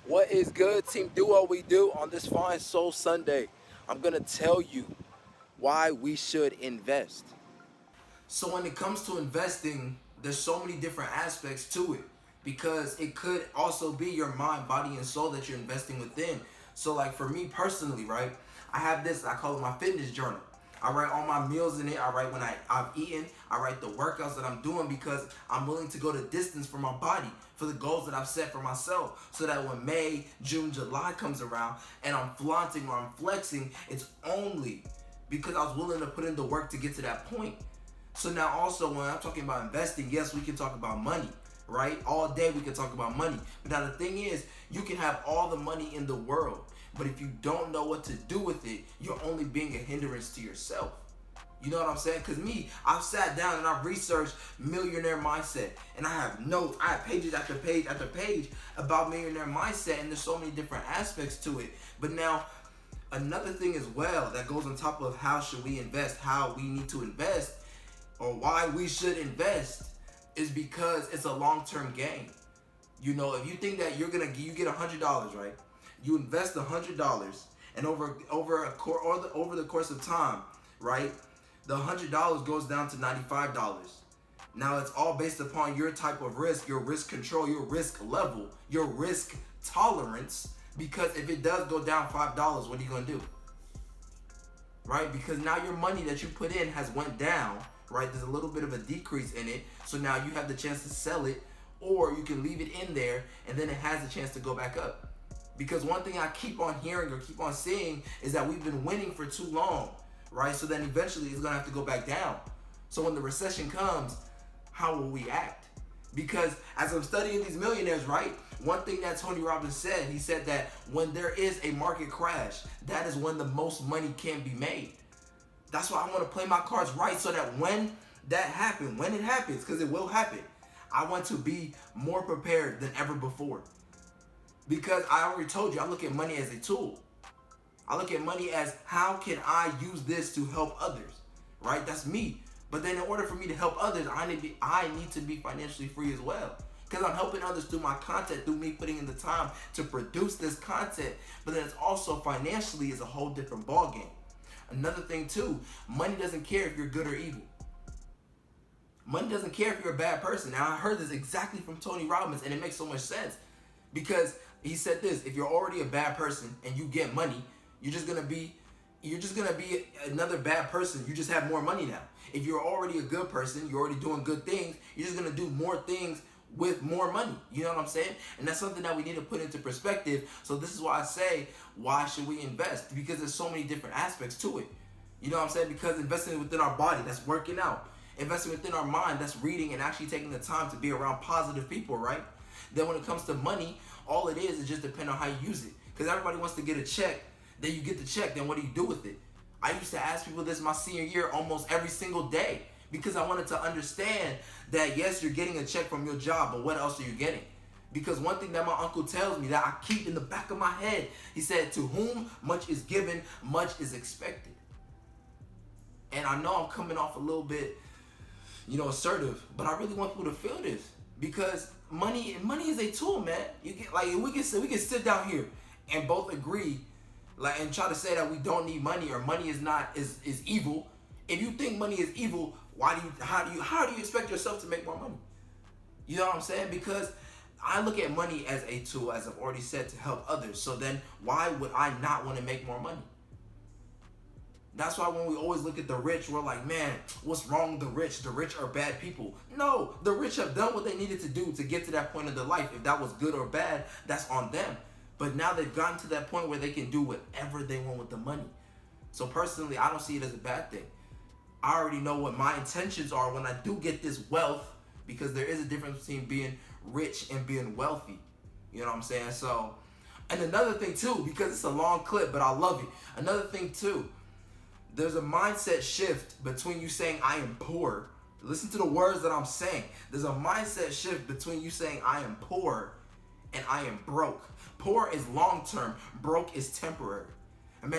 What is good, team? Do what we do on this fine Soul Sunday. I'm gonna tell you why we should invest. So when it comes to investing, there's so many different aspects to it because it could also be your mind, body, and soul that you're investing within. So like for me personally, right? I have this, I call it my fitness journal. I write all my meals in it. I write when I've eaten. I write the workouts that I'm doing because I'm willing to go the distance for my body, for the goals that I've set for myself. So that when May, June, July comes around and I'm flaunting or I'm flexing, it's only because I was willing to put in the work to get to that point. So now also when I'm talking about investing, yes, we can talk about money, right? All day we can talk about money. But now the thing is, you can have all the money in the world, but if you don't know what to do with it, you're only being a hindrance to yourself. You know what I'm saying? Because me, I've sat down and I've researched millionaire mindset. And I have notes, I have pages after page after page about millionaire mindset. And there's so many different aspects to it. But now, another thing as well that goes on top of how should we invest, how we need to invest, or why we should invest is because it's a long-term gain. You know, if you think that you get $100, right? You invest $100, and over the course of time, right? The $100 goes down to $95. Now it's all based upon your type of risk, your risk control, your risk level, your risk tolerance. Because if it does go down $5, what are you gonna do? Right? Because now your money that you put in has went down, right? There's a little bit of a decrease in it. So now you have the chance to sell it, or you can leave it in there and then it has a chance to go back up. Because one thing I keep on hearing or keep on seeing is that we've been winning for too long, right? So then eventually it's gonna have to go back down. So when the recession comes, how will we act? Because as I'm studying these millionaires, right? One thing that Tony Robbins said, he said that when there is a market crash, that is when the most money can be made. That's why I want to play my cards right so that when that happens, when it happens, because it will happen, I want to be more prepared than ever before. Because I already told you, I look at money as a tool. I look at money as how can I use this to help others, right? That's me. But then in order for me to help others, I need to be financially free as well. Because I'm helping others through my content, through me putting in the time to produce this content. But then it's also financially is a whole different ballgame. Another thing too, money doesn't care if you're good or evil. Money doesn't care if you're a bad person. Now I heard this exactly from Tony Robbins and it makes so much sense. Because he said this, if you're already a bad person and you get money, you're just gonna be another bad person. You just have more money now. If you're already a good person, you're already doing good things, you're just gonna do more things with more money. You know what I'm saying? And that's something that we need to put into perspective. So this is why I say, why should we invest? Because there's so many different aspects to it. You know what I'm saying? Because investing within our body, that's working out. Investing within our mind, that's reading and actually taking the time to be around positive people, right? Then when it comes to money, all it is just depend on how you use it. Because everybody wants to get a check. Then you get the check, then what do you do with it? I used to ask people this my senior year almost every single day. Because I wanted to understand that yes, you're getting a check from your job, but what else are you getting? Because one thing that my uncle tells me that I keep in the back of my head, he said, to whom much is given, much is expected. And I know I'm coming off a little bit, assertive, but I really want people to feel this. Because money is a tool, man. You get like we can sit down here and both agree, like, and try to say that we don't need money or money is evil. If you think money is evil, how do you expect yourself to make more money? You know what I'm saying? Because I look at money as a tool, as I've already said, to help others. So then why would I not want to make more money? That's why when we always look at the rich, we're like, man, what's wrong with the rich? The rich are bad people. No, the rich have done what they needed to do to get to that point in their life. If that was good or bad, that's on them. But now they've gotten to that point where they can do whatever they want with the money. So personally, I don't see it as a bad thing. I already know what my intentions are when I do get this wealth, because there is a difference between being rich and being wealthy. You know what I'm saying? So, and another thing too, because it's a long clip, but I love it. Another thing too, there's a mindset shift between you saying I am poor. Listen to the words that I'm saying. There's a mindset shift between you saying I am poor and I am broke. Poor is long term, broke is temporary. And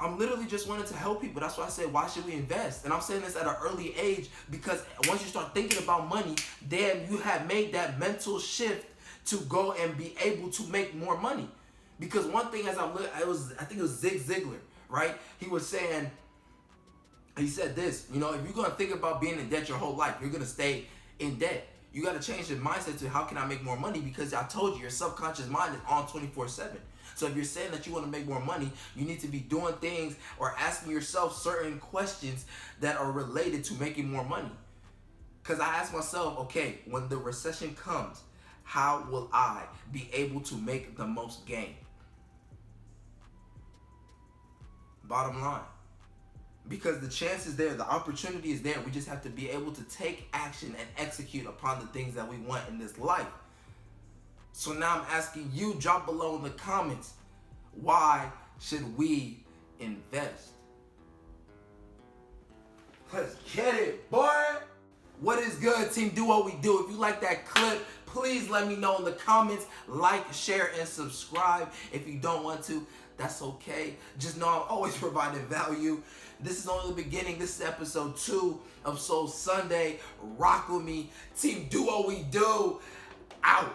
I'm literally just wanting to help people. That's why I say, why should we invest? And I'm saying this at an early age because once you start thinking about money, then you have made that mental shift to go and be able to make more money. Because one thing, as I think it was Zig Ziglar, right? He said this, if you're gonna think about being in debt your whole life, you're gonna stay in debt. You gotta change your mindset to how can I make more money? Because I told you, your subconscious mind is on 24/7. So if you're saying that you want to make more money, you need to be doing things or asking yourself certain questions that are related to making more money. Because I ask myself, okay, when the recession comes, how will I be able to make the most gain? Bottom line. Because the chance is there, the opportunity is there. We just have to be able to take action and execute upon the things that we want in this life. So now I'm asking you, drop below in the comments, why should we invest? Let's get it, boy. What is good, team? Do what we do. If you like that clip, please let me know in the comments. Like, share, and subscribe. If you don't want to, that's okay. Just know I'm always providing value. This is only the beginning. This is episode 2 of Soul Sunday. Rock with me. Team, do what we do. Out.